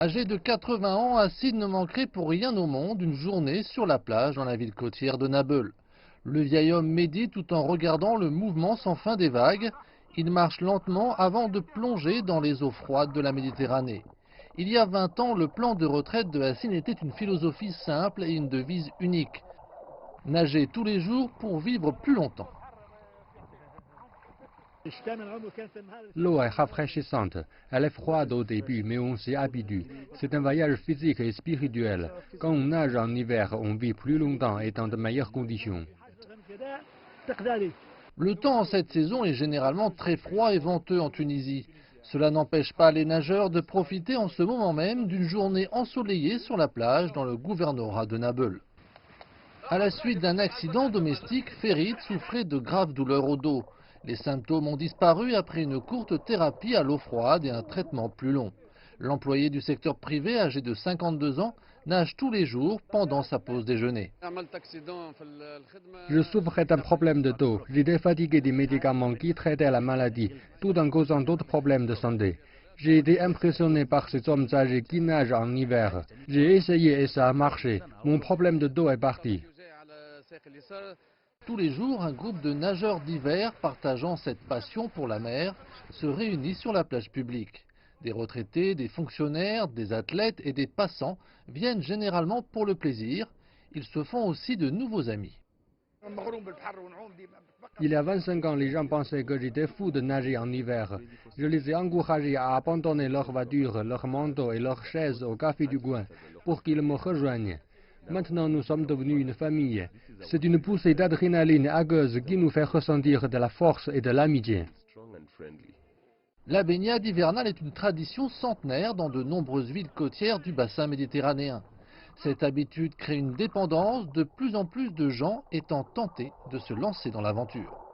Âgé de 80 ans, Hassid ne manquerait pour rien au monde une journée sur la plage dans la ville côtière de Nabeul. Le vieil homme médite tout en regardant le mouvement sans fin des vagues. Il marche lentement avant de plonger dans les eaux froides de la Méditerranée. Il y a 20 ans, le plan de retraite de Hassid était une philosophie simple et une devise unique. Nager tous les jours pour vivre plus longtemps. L'eau est rafraîchissante. Elle est froide au début, mais on s'y habitue. C'est un voyage physique et spirituel. Quand on nage en hiver, on vit plus longtemps et dans de meilleures conditions. Le temps en cette saison est généralement très froid et venteux en Tunisie. Cela n'empêche pas les nageurs de profiter en ce moment même d'une journée ensoleillée sur la plage dans le gouvernorat de Nabeul. À la suite d'un accident domestique, Ferit souffrait de graves douleurs au dos. Les symptômes ont disparu après une courte thérapie à l'eau froide et un traitement plus long. L'employé du secteur privé, âgé de 52 ans, nage tous les jours pendant sa pause déjeuner. Je souffrais d'un problème de dos. J'étais fatigué des médicaments qui traitaient la maladie, tout en causant d'autres problèmes de santé. J'ai été impressionné par ces hommes âgés qui nagent en hiver. J'ai essayé et ça a marché. Mon problème de dos est parti. Tous les jours, un groupe de nageurs d'hiver partageant cette passion pour la mer se réunit sur la plage publique. Des retraités, des fonctionnaires, des athlètes et des passants viennent généralement pour le plaisir. Ils se font aussi de nouveaux amis. Il y a 25 ans, les gens pensaient que j'étais fou de nager en hiver. Je les ai encouragés à abandonner leur voiture, leur manteau et leurs chaises au café du coin pour qu'ils me rejoignent. Maintenant, nous sommes devenus une famille. C'est une poussée d'adrénaline aqueuse qui nous fait ressentir de la force et de l'amitié. La baignade hivernale est une tradition centenaire dans de nombreuses villes côtières du bassin méditerranéen. Cette habitude crée une dépendance, de plus en plus de gens étant tentés de se lancer dans l'aventure.